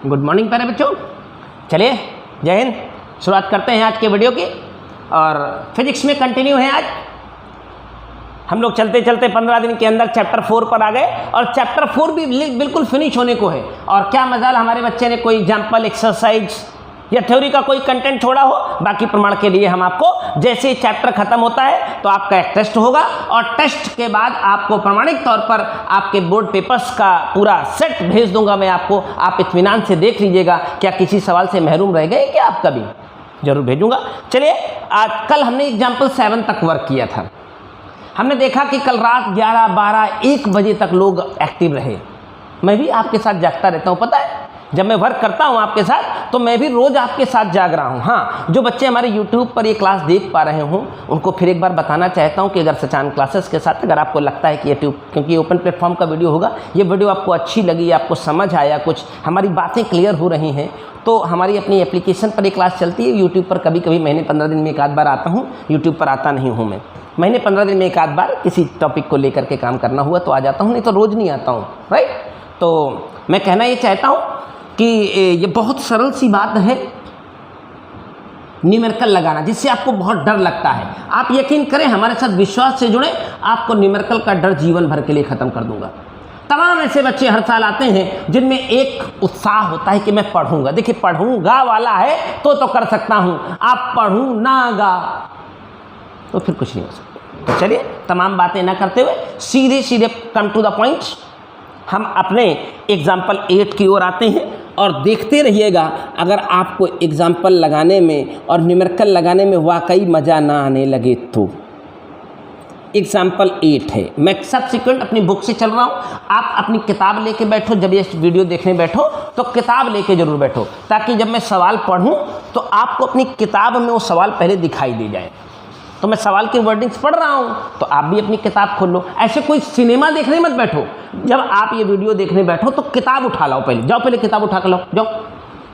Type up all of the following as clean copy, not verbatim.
Good morning प्यारे बच्चों। चलिए जय हिंद। शुरुआत करते हैं आज के वीडियो की और फिजिक्स में कंटिन्यू है। आज हम लोग चलते चलते 15 दिन के अंदर चैप्टर 4 पर आ गए और चैप्टर 4 भी बिल्कुल फिनिश होने को है। और क्या मजाल हमारे बच्चे ने कोई एग्जाम्पल, एक्सरसाइज या थ्योरी का कोई कंटेंट छोड़ा हो। बाकी प्रमाण के लिए हम आपको जैसे ही चैप्टर खत्म होता है तो आपका एक टेस्ट होगा और टेस्ट के बाद आपको प्रमाणिक तौर पर आपके बोर्ड पेपर्स का पूरा सेट भेज दूंगा मैं आपको। आप इत्मीनान से देख लीजिएगा क्या किसी सवाल से महरूम रह गए क्या, आपका भी जरूर भेजूंगा। चलिए आज कल हमने एग्जाम्पल 7 तक वर्क किया था। हमने देखा कि कल रात 11, 12, 1 बजे तक लोग एक्टिव रहे। मैं भी आपके साथ जागता रहता हूँ, पता है जब मैं वर्क करता हूँ आपके साथ तो मैं भी रोज़ आपके साथ जाग रहा हूँ। हाँ, जो बच्चे हमारे YouTube पर ये क्लास देख पा रहे हों उनको फिर एक बार बताना चाहता हूँ कि अगर सचान क्लासेस के साथ अगर आपको लगता है कि ये क्योंकि ये ओपन प्लेटफॉर्म का वीडियो होगा, ये वीडियो आपको अच्छी लगी, आपको समझ आया, कुछ हमारी बातें क्लियर हो रही हैं, तो हमारी अपनी एप्लीकेशन पर ये क्लास चलती है। यूट्यूब पर कभी कभी महीने 15 दिन में एक आध बार आता हूँ, यूट्यूब पर आता नहीं हूँ मैं। महीने 15 दिन में एक आध बार किसी टॉपिक को लेकर के काम करना हुआ तो आ जाता हूँ, नहीं तो रोज़ नहीं आता हूँ। राइट, तो मैं कहना ये चाहता हूँ कि ये बहुत सरल सी बात है न्यूमेरिकल लगाना, जिससे आपको बहुत डर लगता है। आप यकीन करें, हमारे साथ विश्वास से जुड़े, आपको न्यूमेरिकल का डर जीवन भर के लिए ख़त्म कर दूंगा। तमाम ऐसे बच्चे हर साल आते हैं जिनमें एक उत्साह होता है कि मैं पढ़ूंगा। देखिए पढ़ूंगा वाला है तो कर सकता हूँ, आप पढ़ूंगा तो फिर कुछ नहीं हो सकता। तो चलिए तमाम बातें ना करते हुए सीधे सीधे कम टू द पॉइंट हम अपने एग्जाम्पल 8 की ओर आते हैं और देखते रहिएगा। अगर आपको एग्जाम्पल लगाने में और न्यूमेरिकल लगाने में वाकई मज़ा ना आने लगे तो एग्जाम्पल 8 है। मैं सब्सिक्वेंट अपनी बुक से चल रहा हूँ, आप अपनी किताब लेके बैठो। जब ये वीडियो देखने बैठो तो किताब लेके ज़रूर बैठो, ताकि जब मैं सवाल पढ़ूँ तो आपको अपनी किताब में वो सवाल पहले दिखाई दे जाए। तो मैं सवाल की वर्डिंग्स पढ़ रहा हूँ तो आप भी अपनी किताब खोल लो। ऐसे कोई सिनेमा देखने मत बैठो, जब आप ये वीडियो देखने बैठो तो किताब उठा लाओ पहले। जाओ पहले किताब उठा कर लाओ,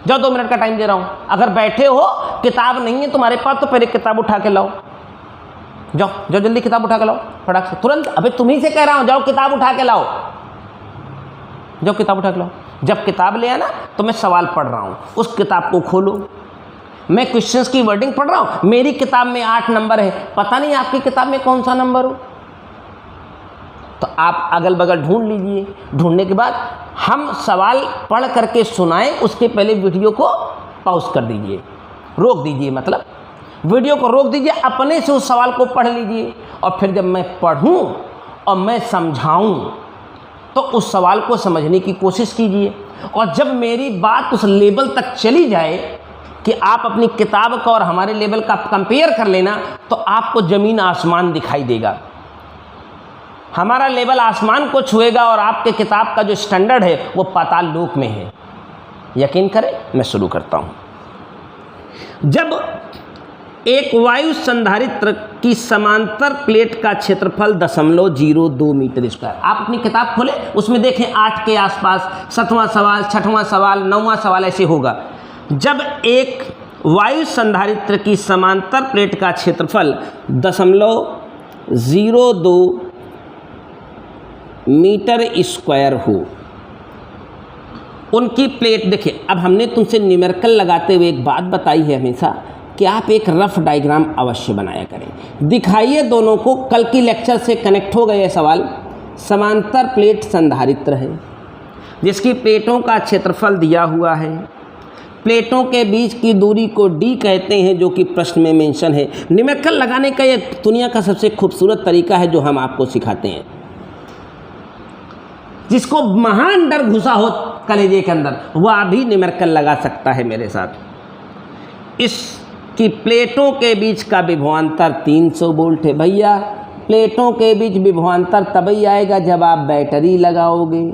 जाओ 2 मिनट का टाइम दे रहा हूँ। अगर बैठे हो किताब नहीं है तुम्हारे पास तो पहले किताब उठा के लाओ। जाओ जल्दी किताब उठा के लाओ, फटाक से, तुरंत। अबे तुम्ही से कह रहा हूँ, जाओ किताब उठा के लाओ, जाओ किताब उठा के लाओ। जब किताब ले आना तो मैं सवाल पढ़ रहा हूँ, उस किताब को खोलो। मैं क्वेश्चंस की वर्डिंग पढ़ रहा हूँ, मेरी किताब में 8 नंबर है, पता नहीं आपकी किताब में कौन सा नंबर हो। तो आप अगल बगल ढूंढ लीजिए। ढूंढने के बाद हम सवाल पढ़ करके सुनाएं, उसके पहले वीडियो को पॉज कर दीजिए, रोक दीजिए, मतलब वीडियो को रोक दीजिए, अपने से उस सवाल को पढ़ लीजिए। और फिर जब मैं पढ़ूँ और मैं समझाऊँ तो उस सवाल को समझने की कोशिश कीजिए। और जब मेरी बात उस लेवल तक चली जाए कि आप अपनी किताब का और हमारे लेवल का कंपेयर कर लेना, तो आपको ज़मीन आसमान दिखाई देगा। हमारा लेवल आसमान को छुएगा और आपके किताब का जो स्टैंडर्ड है वो पाताल लोक में है। यकीन करें, मैं शुरू करता हूँ। जब एक वायु संधारित्र की समांतर प्लेट का क्षेत्रफल 0.02 मीटर स्क्वायर, आप अपनी किताब खोलें, उसमें देखें 8 के आसपास 7वां सवाल, 6वां सवाल, 9वां सवाल ऐसे होगा। जब एक वायु संधारित्र की समांतर प्लेट का क्षेत्रफल 0.02 मीटर स्क्वायर हो, उनकी प्लेट, देखिए अब हमने तुमसे न्यूमेरिकल लगाते हुए एक बात बताई है हमेशा कि आप एक रफ डायग्राम अवश्य बनाया करें। दिखाइए दोनों को, कल की लेक्चर से कनेक्ट हो गए सवाल। समांतर प्लेट संधारित्र है जिसकी प्लेटों का क्षेत्रफल दिया हुआ है, प्लेटों के बीच की दूरी को d कहते हैं, जो कि प्रश्न में मेंशन है। न्यूमेरिकल लगाने का ये दुनिया का सबसे खूबसूरत तरीका है जो हम आपको सिखाते हैं। जिसको महान डर घुसा हो कलेजे के अंदर वह भी न्यूमेरिकल लगा सकता है मेरे साथ। इसकी प्लेटों के बीच का विभवांतर 300 वोल्ट है। भैया प्लेटों के बीच विभवांतर तभी आएगा जब आप बैटरी लगाओगे।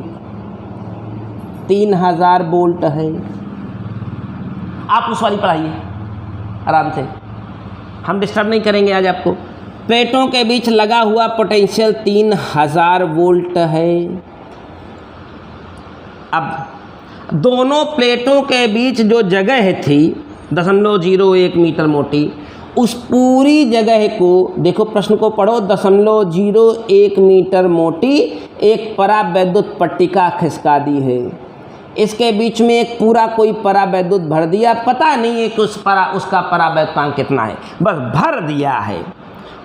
3000 वोल्ट है। आप उस वाली पढ़ाइए आराम से, हम डिस्टर्ब नहीं करेंगे आज आपको। प्लेटों के बीच लगा हुआ पोटेंशियल 3000 वोल्ट है। अब दोनों प्लेटों के बीच जो जगह थी 0.01 मीटर मोटी, उस पूरी जगह को देखो, प्रश्न को पढ़ो। 0.01 मीटर मोटी एक परावैद्युत पट्टिका खिसका दी है। इसके बीच में एक पूरा कोई परावैद्युत भर दिया, पता नहीं है कि उसका परावैद्युतांक कितना है, बस भर दिया है।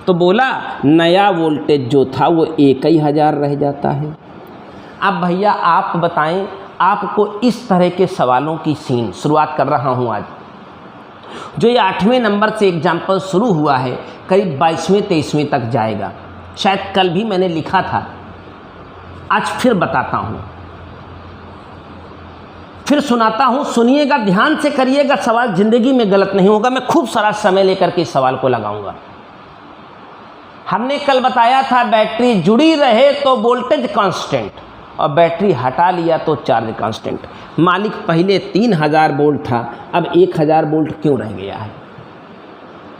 तो बोला नया वोल्टेज जो था वो 1000 रह जाता है। अब भैया आप बताएं, आपको इस तरह के सवालों की सीन शुरुआत कर रहा हूँ आज। जो ये 8वें नंबर से एग्जाम्पल शुरू हुआ है, करीब 22वें 23वें तक जाएगा। शायद कल भी मैंने लिखा था, आज फिर बताता हूँ, फिर सुनाता हूँ, सुनिएगा, ध्यान से करिएगा, सवाल ज़िंदगी में गलत नहीं होगा। मैं खूब सारा समय लेकर के इस सवाल को लगाऊंगा। हमने कल बताया था बैटरी जुड़ी रहे तो वोल्टेज कांस्टेंट, और बैटरी हटा लिया तो चार्ज कांस्टेंट। मालिक पहले 3000 वोल्ट था, अब 1000 वोल्ट क्यों रह गया है?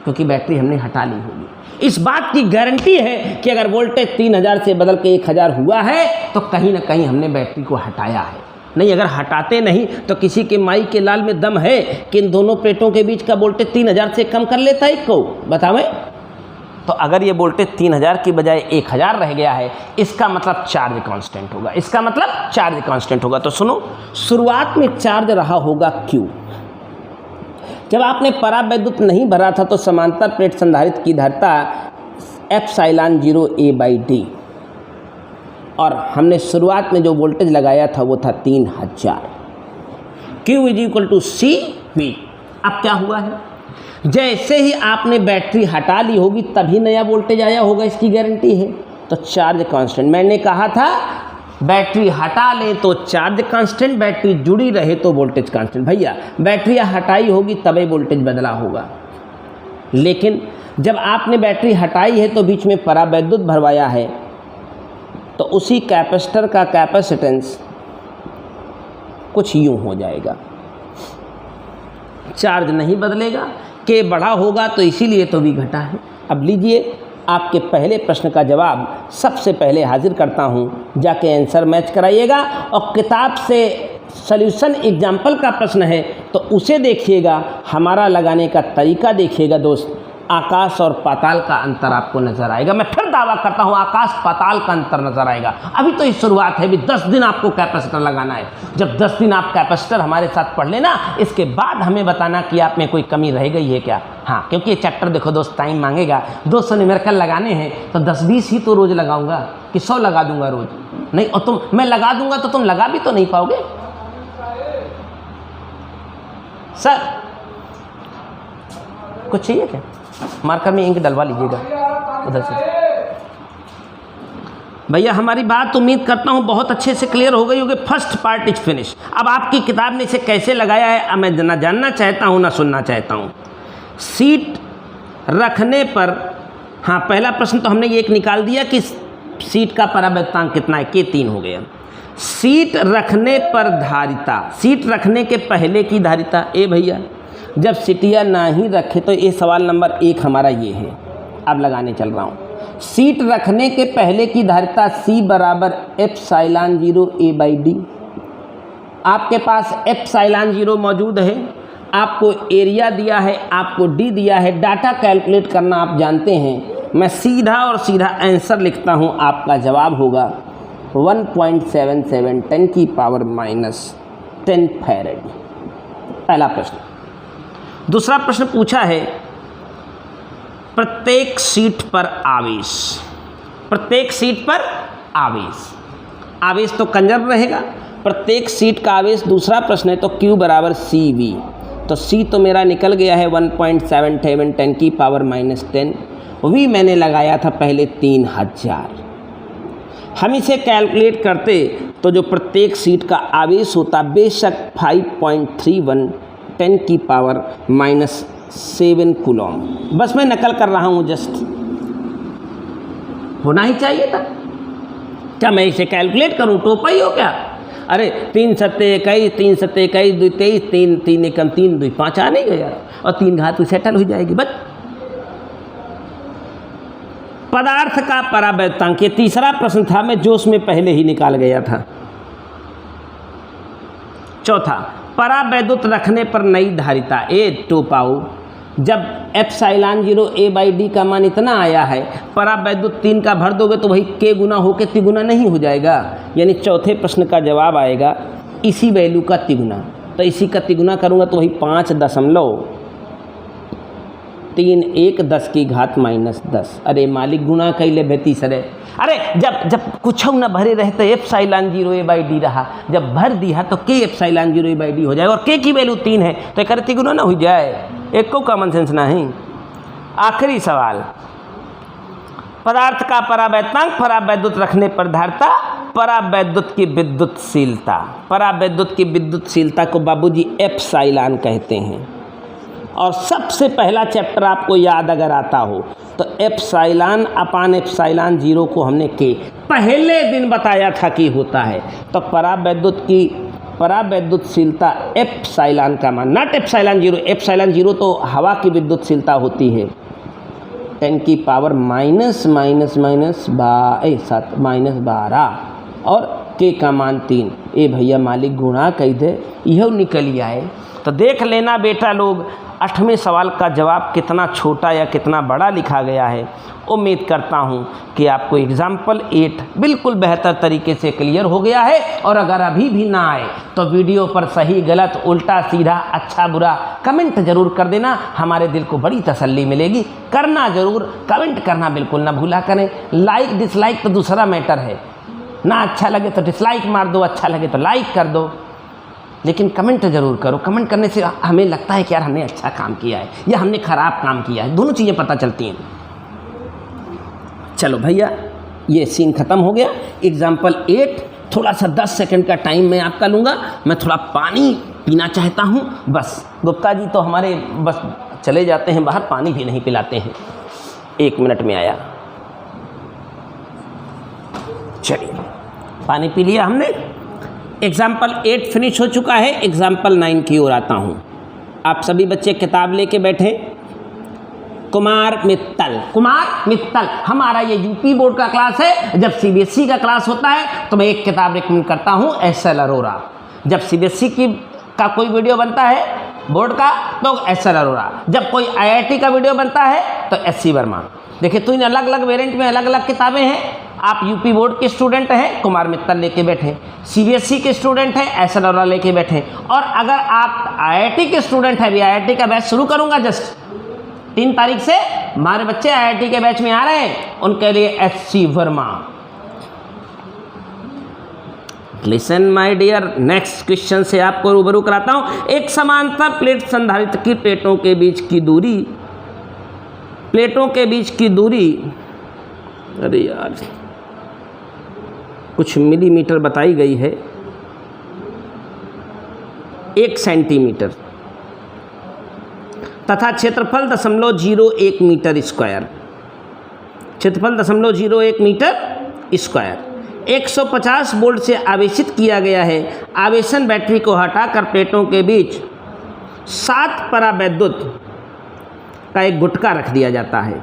क्योंकि बैटरी हमने हटा ली होगी। इस बात की गारंटी है कि अगर वोल्टेज 3000 से बदल के 1000 हुआ है तो कहीं ना कहीं हमने बैटरी को हटाया है। नहीं, अगर हटाते नहीं तो किसी के माई के लाल में दम है कि इन दोनों प्लेटों के बीच का वोल्टेज 3000 से कम कर लेता है को, बतावें? तो अगर ये वोल्टेज 3000 की बजाय 1000 रह गया है, इसका मतलब चार्ज कांस्टेंट होगा, इसका मतलब चार्ज कांस्टेंट होगा। तो सुनो, शुरुआत में चार्ज रहा होगा Q। जब आपने परावैद्युत नहीं भरा था तो समांतर प्लेट संधारित्र की धारिता ε0A/d, और हमने शुरुआत में जो वोल्टेज लगाया था वो था 3000। Q = CV। अब क्या हुआ है, जैसे ही आपने बैटरी हटा ली होगी तभी नया वोल्टेज आया होगा, इसकी गारंटी है। तो चार्ज कांस्टेंट, मैंने कहा था बैटरी हटा ले तो चार्ज कांस्टेंट, बैटरी जुड़ी रहे तो वोल्टेज कांस्टेंट। भैया बैटरी हटाई होगी तभी वोल्टेज बदला होगा, लेकिन जब आपने बैटरी हटाई है तो बीच में परावैद्युत भरवाया है, तो उसी कैपेसिटर का कैपेसिटेंस कुछ यूँ हो जाएगा, चार्ज नहीं बदलेगा, के बढ़ा होगा तो इसीलिए तो भी घटा है। अब लीजिए आपके पहले प्रश्न का जवाब सबसे पहले हाजिर करता हूँ, जाके आंसर मैच कराइएगा, और किताब से सॉल्यूशन एग्जाम्पल का प्रश्न है तो उसे देखिएगा, हमारा लगाने का तरीका देखिएगा दोस्त। आकाश और पाताल का अंतर आपको नज़र आएगा। मैं फिर दावा करता हूँ आकाश पाताल का अंतर नज़र आएगा। अभी तो ये शुरुआत है, अभी 10 दिन आपको कैपेसिटर लगाना है। जब 10 दिन आप कैपेसिटर हमारे साथ पढ़ लेना, इसके बाद हमें बताना कि आप में कोई कमी रह गई है क्या। हाँ, क्योंकि ये चैप्टर देखो दोस्त टाइम मांगेगा। 200 न्यूमेरिकल लगाने हैं तो 10-20 ही तो रोज़ लगाऊंगा कि 100 लगा दूंगा रोज़? नहीं, और मैं लगा दूंगा तो तुम लगा भी तो नहीं पाओगे। सर कुछ चाहिए क्या? मार्कर में इंक डलवा लीजिएगा उधर से। भैया हमारी बात उम्मीद करता हूँ बहुत अच्छे से क्लियर हो गई होगी। First part is finish. अब आपकी किताब ने इसे कैसे लगाया है मैं ना जानना चाहता हूँ ना सुनना चाहता हूँ। सीट रखने पर, हाँ पहला प्रश्न तो हमने ये एक निकाल दिया कि सीट का परावैद्युतांक कितना है, के 3 हो गया। सीट रखने पर धारिता, सीट रखने के पहले की धारिता ए भैया, जब सीटियाँ ना ही रखे तो ये सवाल नंबर 1 हमारा ये है। अब लगाने चल रहा हूँ। सीट रखने के पहले की धारिता C बराबर ε0A/d। आपके पास ε0 मौजूद है, आपको एरिया दिया है, आपको d दिया है। डाटा कैलकुलेट करना आप जानते हैं। मैं सीधा और सीधा आंसर लिखता हूँ, आपका जवाब होगा 1.77 10⁻10 फैरेड। पहला प्रश्न। दूसरा प्रश्न पूछा है प्रत्येक सीट पर आवेश, प्रत्येक सीट पर आवेश, आवेश तो कंजर्व रहेगा, प्रत्येक सीट का आवेश। दूसरा प्रश्न है तो Q बराबर CV, तो C तो मेरा निकल गया है 1.77 10⁻10। V मैंने लगाया था पहले 3000। हम इसे कैलकुलेट करते तो जो प्रत्येक सीट का आवेश होता बेशक 5.31 10⁻7 कूलम। बस मैं नकल कर रहा हूँ, जस्ट होना ही चाहिए था। क्या मैं इसे कैलकुलेट करूँ? टोपा ही हो क्या? अरे 3 सत्ते 21, 3 सत्ते 21, 2 23, 3 3 एकम 3 2 5 आ नहीं गया, और 3 घात तो सेटल हो जाएगी। बस पदार्थ का परावैद्युतांक, ये तीसरा प्रश्न था, मैं जोश में पहले ही निकाल गया था। चौथा, परावैद्युत रखने पर नई धारिता ए टोपाऊ, जब ε0A/d का मान इतना आया है, परावैद्युत 3 का भर दोगे तो वही k गुना होकर तिगुना नहीं हो जाएगा। यानी चौथे प्रश्न का जवाब आएगा इसी वैल्यू का तिगुना, तो इसी का तिगुना करूँगा तो वही 5.31 अरे मालिक गुणा कैले बेती सरे। अरे जब कुछ न भरे रहे तो एप्सिलॉन 0a/d रहा, जब भर दिया तो k एप्सिलॉन 0a/d हो जाएगा और k की वैल्यू 3 है तो एक तिगुना ना हो जाए, एक को कॉमन सेंस ना है। आखिरी सवाल, पदार्थ का परावैद्युतांक परावैद्युत रखने पर धारता परावैद्युत की विद्युतशीलता, परावैद्युत की विद्युतशीलता को बाबूजी एप्सिलॉन कहते हैं। और सबसे पहला चैप्टर आपको याद अगर आता हो तो एप्सिलॉन अपान एप्सिलॉन 0 को हमने के पहले दिन बताया था कि होता है। तो परावैद्युत की परावैद्युतशीलता एप्सिलॉन का मान, नॉट एप्सिलॉन 0, एप्सिलॉन 0 तो हवा की विद्युतशीलता होती है 10⁻⁻⁻12 और के का मान 3। ए भैया मालिक गुणा कह दे, यह निकल आए। तो देख लेना बेटा लोग 8वें सवाल का जवाब कितना छोटा या कितना बड़ा लिखा गया है। उम्मीद करता हूँ कि आपको एग्जाम्पल 8 बिल्कुल बेहतर तरीके से क्लियर हो गया है। और अगर अभी भी ना आए तो वीडियो पर सही गलत उल्टा सीधा अच्छा बुरा कमेंट ज़रूर कर देना, हमारे दिल को बड़ी तसल्ली मिलेगी। करना ज़रूर, कमेंट करना बिल्कुल ना भूला करें। लाइक डिसलाइक तो दूसरा मैटर है, ना अच्छा लगे तो डिसलाइक मार दो, अच्छा लगे तो लाइक कर दो, लेकिन कमेंट ज़रूर करो। कमेंट करने से हमें लगता है कि यार हमने अच्छा काम किया है या हमने ख़राब काम किया है, दोनों चीज़ें पता चलती हैं। चलो भैया ये सीन ख़त्म हो गया। एग्जाम्पल 8 थोड़ा सा 10 सेकंड का टाइम मैं आपका लूँगा, मैं थोड़ा पानी पीना चाहता हूँ। बस गुप्ता जी तो हमारे बस चले जाते हैं बाहर, पानी भी नहीं पिलाते हैं। 1 मिनट में आया, चलिए पानी पी लिया हमने। एग्जाम्पल 8 फिनिश हो चुका है, एग्जाम्पल 9 की ओर आता हूँ। आप सभी बच्चे किताब लेके बैठे। कुमार मित्तल हमारा ये यूपी बोर्ड का क्लास है। जब सीबीएसई का क्लास होता है तो मैं एक किताब रिकमेंड करता हूँ, एस.एल. अरोरा। जब सीबीएसई का कोई वीडियो बनता है बोर्ड का तो एस.एल. अरोरा, जब कोई आईआईटी का वीडियो बनता है तो एस.सी. वर्मा। देखिए तो इन अलग अलग वेरिएंट में अलग अलग किताबें हैं। आप यूपी बोर्ड के स्टूडेंट हैं, कुमार मित्तल लेके बैठे। सीबीएसई के स्टूडेंट हैं, एस.एल. अरोरा लेके बैठे। और अगर आप आईआईटी के स्टूडेंट हैं, अभी आईआईटी का बैच शुरू करूंगा जस्ट 3 तारीख से हमारे बच्चे आईआईटी के बैच में आ रहे हैं, उनके लिए S C. Varma. Listen my dear, next question से आपको रूबरू कराता हूं। एक समांतर प्लेट संधारित्र की प्लेटों के बीच की दूरी अरे यार कुछ मिलीमीटर बताई गई है, 1 सेंटीमीटर तथा क्षेत्रफल 0.01 मीटर स्क्वायर, क्षेत्रफल 0.01 मीटर स्क्वायर 150 वोल्ट से आवेशित किया गया है। आवेशन बैटरी को हटाकर प्लेटों के बीच 7 परावैद्युत का एक गुटका रख दिया जाता है।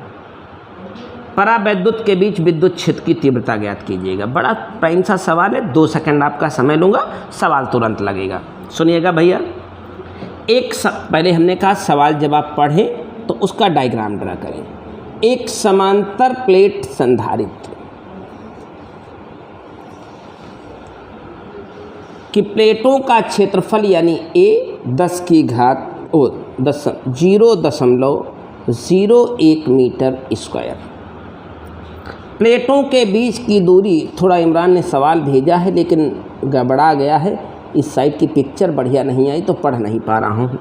परावैद्युत के बीच विद्युत क्षेत्र की तीव्रता ज्ञात कीजिएगा। बड़ा प्राइम सा सवाल है, 2 सेकंड आपका समय लूँगा, सवाल तुरंत लगेगा। सुनिएगा भैया, पहले हमने कहा सवाल जब आप पढ़ें तो उसका डायग्राम ड्रा करें। एक समांतर प्लेट संधारित्र कि प्लेटों का क्षेत्रफल यानी A 0.01 मीटर स्क्वायर। प्लेटों के बीच की दूरी, थोड़ा इमरान ने सवाल भेजा है लेकिन गड़बड़ा गया है, इस साइड की पिक्चर बढ़िया नहीं आई तो पढ़ नहीं पा रहा हूँ।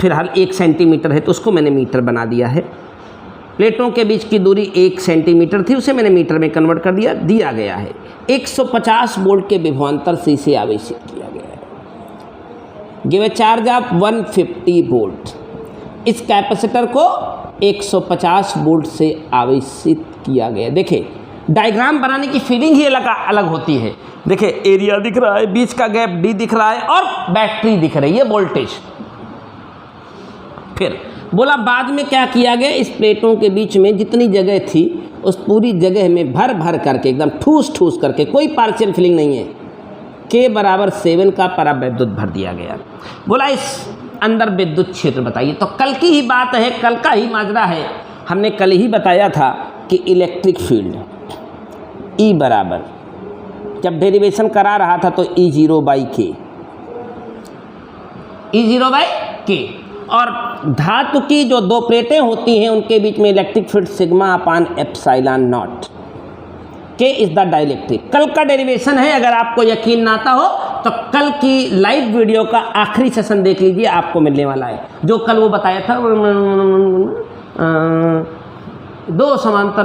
फिलहाल 1 सेंटीमीटर है तो उसको मैंने मीटर बना दिया है। प्लेटों के बीच की दूरी 1 सेंटीमीटर थी, उसे मैंने मीटर में कन्वर्ट कर दिया गया है। 150 वोल्ट के विभवांतर से इसे आवेशित किया गया है। Give a charge of 150 volt. इस कैपेसिटर को 150 वोल्ट से आवेशित किया गया। देखिए डायग्राम बनाने की फीलिंग ही अलग होती है। देखिए एरिया दिख रहा है, बीच का गैप D दिख रहा है और बैटरी दिख रही है, वोल्टेज। फिर बोला बाद में क्या किया गया, इस प्लेटों के बीच में जितनी जगह थी उस पूरी जगह में भर करके एकदम ठूस करके, कोई पार्शियल फिलिंग नहीं है, K = 7 का परावैद्युत भर दिया गया। बोला इस अंदर विद्युत क्षेत्र बताइए। तो कल की ही बात है, कल का ही माजरा है। हमने कल ही बताया था कि इलेक्ट्रिक फील्ड E = जब डेरिवेशन करा रहा था तो E0/K, E0/K। और धातु की जो दो प्लेटें होती हैं उनके बीच में electric field σ/ε0। K is the dielectric. कल का डेरिवेशन है, अगर आपको यकीन ना आता हो तो कल की लाइव वीडियो का आखिरी सेशन देख लीजिए, आपको मिलने वाला है। जो कल वो बताया था वो समांतर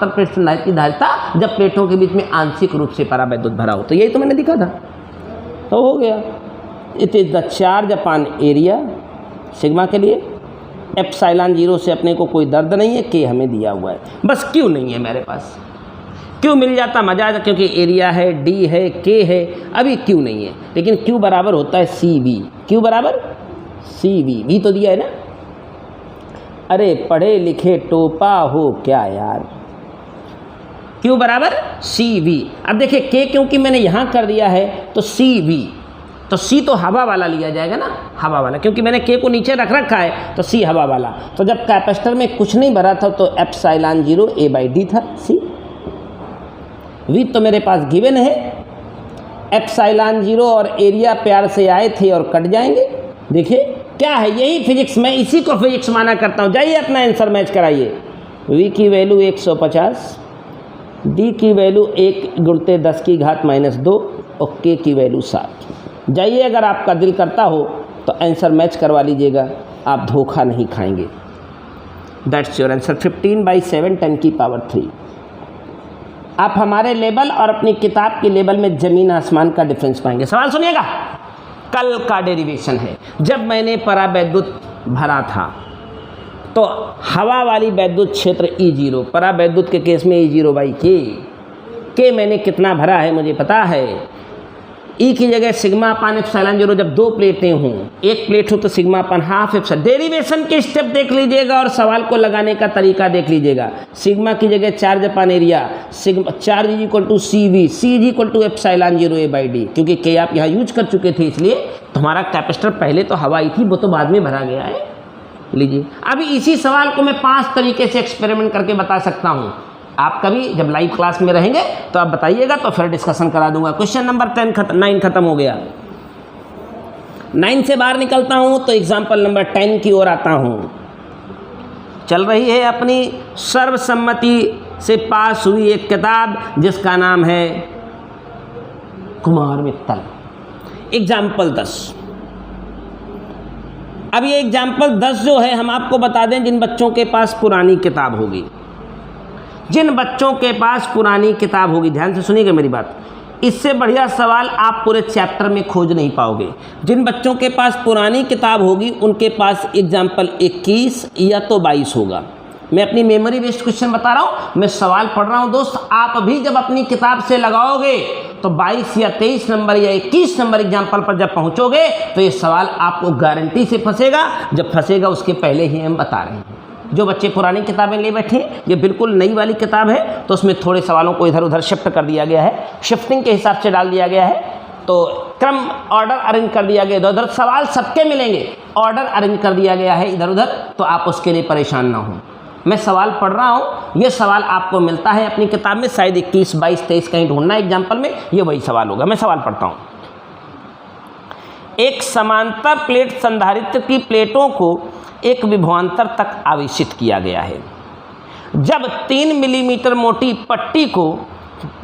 प्लेट संधारित्र की धारिता जब प्लेटों के बीच में आंशिक रूप से परावैद्युत भरा हो, तो यही तो मैंने दिखा था, तो हो गया। It is the charge upon area sigma के लिए, ε0 से अपने को कोई दर्द नहीं है, K हमें दिया हुआ है, बस Q नहीं है मेरे पास। Q मिल जाता मजा आता, क्योंकि एरिया है, D है, K है, अभी Q नहीं है, लेकिन Q बराबर होता है CV। Q बराबर CV, भी तो दिया है ना। अरे पढ़े लिखे टोपा हो क्या यार। Q बराबर CV। अब देखिए K क्योंकि मैंने यहाँ कर दिया है तो CV, तो C तो हवा वाला लिया जाएगा ना, हवा वाला, क्योंकि मैंने K को नीचे रख रखा है तो C हवा वाला। तो जब कैपेसिटर में कुछ नहीं भरा था तो ε0 A/D था C। V तो मेरे पास गिवन है, ε0 और एरिया प्यार से आए थे और कट जाएंगे। देखिए क्या है, यही फिजिक्स, मैं इसी को फिजिक्स माना करता हूँ। जाइए अपना आंसर मैच कराइए। V की वैल्यू 150, D की वैल्यू 1 × 10⁻² और K की वैल्यू 7। जाइए, अगर आपका दिल करता हो तो आंसर मैच करवा लीजिएगा, आप धोखा नहीं खाएंगे। That's your answer. 15/7 10⁻³ आप हमारे लेवल और अपनी किताब के लेवल में ज़मीन आसमान का डिफरेंस पाएंगे। सवाल सुनिएगा, कल का डेरिवेशन है। जब मैंने परावैद्युत भरा था तो हवा वाली वैद्युत क्षेत्र E0, परावैद्युत के केस में E0/K। K मैंने कितना भरा है मुझे पता है। E की जगह σ/ε0, जब दो प्लेटें हों, एक प्लेट हो तो σ/2 डेरिवेशन के स्टेप देख लीजिएगा और सवाल को लगाने का तरीका देख लीजिएगा। सिग्मा की जगह charge upon area, charge is equal to CV, C is equal to ε0 A/D। क्योंकि K आप यहाँ यूज कर चुके थे, इसलिए तुम्हारा कैपेसिटर पहले तो हवा आई थी, वो तो बाद में भरा गया है। लीजिए, अभी इसी सवाल को मैं 5 तरीके से एक्सपेरिमेंट करके बता सकता हूँ। आप कभी जब लाइव क्लास में रहेंगे तो आप बताइएगा, तो फिर डिस्कशन करा दूंगा। क्वेश्चन नंबर 9 खत्म हो गया। 9 से बाहर निकलता हूं तो एग्जाम्पल नंबर 10 की ओर आता हूं। चल रही है अपनी सर्वसम्मति से पास हुई एक किताब जिसका नाम है कुमार मित्तल, एग्जाम्पल 10। अब ये एग्जाम्पल 10 जो है, हम आपको बता दें, जिन बच्चों के पास पुरानी किताब होगी, जिन बच्चों के पास पुरानी किताब होगी, ध्यान से सुनिएगा मेरी बात, इससे बढ़िया सवाल आप पूरे चैप्टर में खोज नहीं पाओगे। जिन बच्चों के पास पुरानी किताब होगी उनके पास एग्जाम्पल 21 या तो 22 होगा। मैं अपनी मेमोरी बेस्ड क्वेश्चन बता रहा हूँ, मैं सवाल पढ़ रहा हूँ दोस्त। आप भी जब अपनी किताब से लगाओगे तो 22 या 23 नंबर या 21 नंबर एग्जाम्पल पर जब पहुँचोगे तो ये सवाल आपको गारंटी से फंसेगा। जब फंसेगा उसके पहले ही हम बता रहे हैं। जो बच्चे पुरानी किताबें ले बैठे, ये बिल्कुल नई वाली किताब है, तो उसमें थोड़े सवालों को इधर उधर शिफ्ट कर दिया गया है, शिफ्टिंग के हिसाब से डाल दिया गया है, तो क्रम ऑर्डर अरेंज कर दिया गया। इधर उधर सवाल सबके मिलेंगे, ऑर्डर अरेंज कर दिया गया है इधर उधर, तो आप उसके लिए परेशान ना हो। मैं सवाल पढ़ रहा हूँ, ये सवाल आपको मिलता है अपनी किताब में, शायद 21, 22, 23 कहीं ढूंढना एग्जाम्पल में, ये वही सवाल होगा। मैं सवाल पढ़ता हूँ। एक समांतर प्लेट संधारित्र की प्लेटों को एक विभवांतर तक आवेशित किया गया है। जब 3 मिलीमीटर मोटी पट्टी को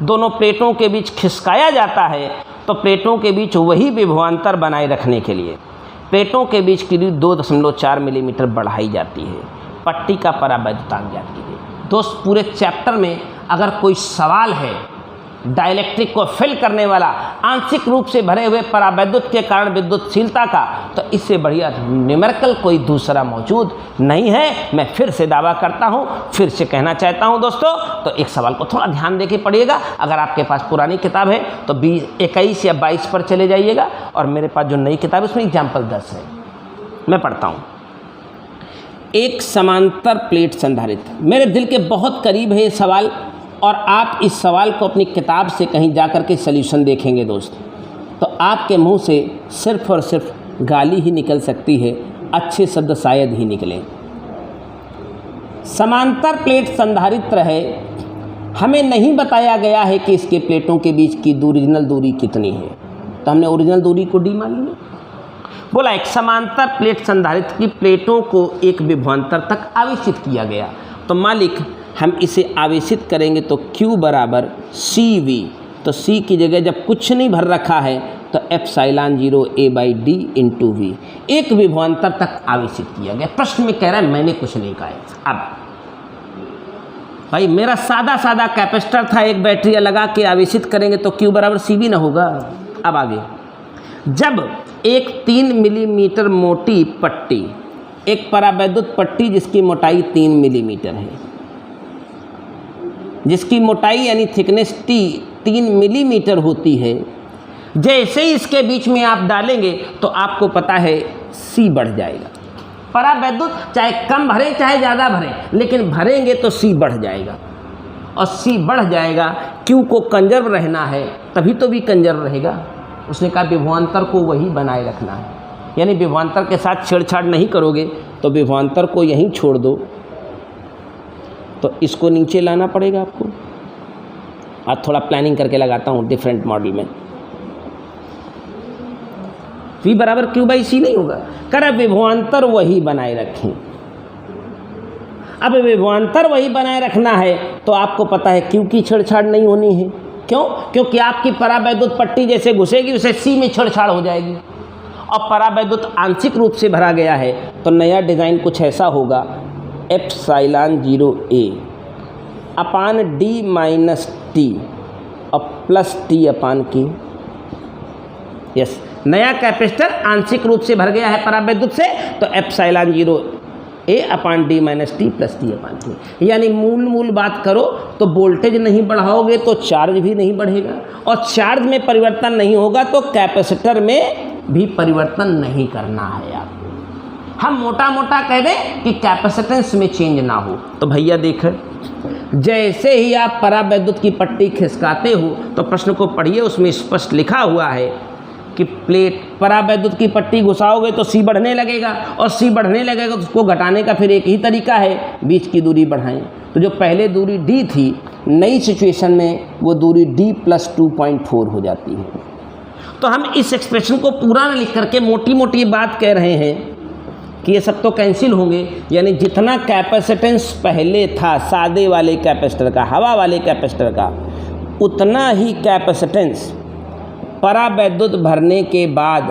दोनों प्लेटों के बीच खिसकाया जाता है तो प्लेटों के बीच वही विभवांतर बनाए रखने के लिए प्लेटों के बीच की दूरी 2.4 मिलीमीटर बढ़ाई जाती है। पट्टी का परावैद्युतांक ज्ञात कीजिए। दोस्त, पूरे चैप्टर में अगर कोई सवाल है डाइलेक्ट्रिक को फिल करने वाला, आंशिक रूप से भरे हुए परावैद्युत के कारण विद्युतशीलता का, तो इससे बढ़िया न्यूमेरिकल कोई दूसरा मौजूद नहीं है। मैं फिर से दावा करता हूं, फिर से कहना चाहता हूं दोस्तों, तो एक सवाल को थोड़ा ध्यान देके पढ़िएगा। अगर आपके पास पुरानी किताब है तो 21 या 22 पर चले जाइएगा, और मेरे पास जो नई किताब है उसमें एग्जाम्पल 10 है। मैं पढ़ता हूँ। एक समांतर प्लेट संधारित्र, मेरे दिल के बहुत करीब है ये सवाल, और आप इस सवाल को अपनी किताब से कहीं जा कर के सल्यूशन देखेंगे दोस्त, तो आपके मुंह से सिर्फ और सिर्फ गाली ही निकल सकती है, अच्छे शब्द शायद ही निकलें। समांतर प्लेट संधारित्र है, हमें नहीं बताया गया है कि इसके प्लेटों के बीच की ओरिजिनल दूरी कितनी है, तो हमने ओरिजिनल दूरी को डी मान लिया। बोला एक समांतर प्लेट संधारित्र की प्लेटों को एक विभवांतर तक आवेशित किया गया, तो मालिक हम इसे आवेशित करेंगे तो Q बराबर CV, तो C की जगह जब कुछ नहीं भर रखा है तो एप्सिलॉन 0 A/D × V, एक विभवांतर तक आवेशित किया गया। प्रश्न में कह रहा है मैंने कुछ नहीं कहा है। अब भाई मेरा सादा कैपेसिटर था, एक बैटरी लगा के आवेशित करेंगे तो Q बराबर CV ना होगा। अब आगे, जब एक 3 मिलीमीटर मोटी पट्टी, एक परावैद्युत पट्टी जिसकी मोटाई 3 मिलीमीटर है, जिसकी मोटाई यानी थिकनेस T 3 मिलीमीटर होती है, जैसे ही इसके बीच में आप डालेंगे तो आपको पता है C बढ़ जाएगा। परावैद्युत चाहे कम भरें चाहे ज़्यादा भरें, लेकिन भरेंगे तो C बढ़ जाएगा, और C बढ़ जाएगा। Q को कंजर्व रहना है, तभी तो भी कंजर्व रहेगा। उसने कहा विभवांतर को वही बनाए रखना है, यानी विभवांतर के साथ छेड़छाड़ नहीं करोगे तो विभवांतर को यहीं छोड़ दो, तो इसको नीचे लाना पड़ेगा आपको। आज थोड़ा प्लानिंग करके लगाता हूँ डिफरेंट मॉडल में। V बराबर Q/C नहीं होगा, कर विभवांतर वही बनाए रखें। अब विभवांतर वही बनाए रखना है तो आपको पता है Q की छेड़छाड़ नहीं होनी है। क्यों? क्योंकि आपकी परावैद्युत पट्टी जैसे घुसेगी उसे C में छेड़छाड़ हो जाएगी, और परावैद्युत आंशिक रूप से भरा गया है तो नया डिज़ाइन कुछ ऐसा होगा, एप्सिलॉन 0 A अपान D-T और प्लस T अपान K। यस, नया कैपेसिटर आंशिक रूप से भर गया है परावैद्युत से, तो epsilon 0 A upon D-T plus T upon K। यानी मूल बात करो तो वोल्टेज नहीं बढ़ाओगे तो चार्ज भी नहीं बढ़ेगा, और चार्ज में परिवर्तन नहीं होगा तो कैपेसिटर में भी परिवर्तन नहीं करना है आपको। हम मोटा कह दें कि कैपेसिटेंस में चेंज ना हो। तो भैया देख, जैसे ही आप परावैद्युत की पट्टी खिसकाते हो तो प्रश्न को पढ़िए, उसमें स्पष्ट लिखा हुआ है कि प्लेट परावैद्युत की पट्टी घुसाओगे तो C बढ़ने लगेगा, और C बढ़ने लगेगा तो उसको घटाने का फिर एक ही तरीका है, बीच की दूरी बढ़ाएं। तो जो पहले दूरी D थी, नई सिचुएशन में वो दूरी D + 2.4 हो जाती है। तो हम इस एक्सप्रेशन को पूरा न लिख करके मोटी बात कह रहे हैं कि ये सब तो कैंसिल होंगे, यानी जितना कैपेसिटेंस पहले था सादे वाले कैपेसिटर का, हवा वाले कैपेसिटर का, उतना ही कैपेसिटेंस परावैद्युत भरने के बाद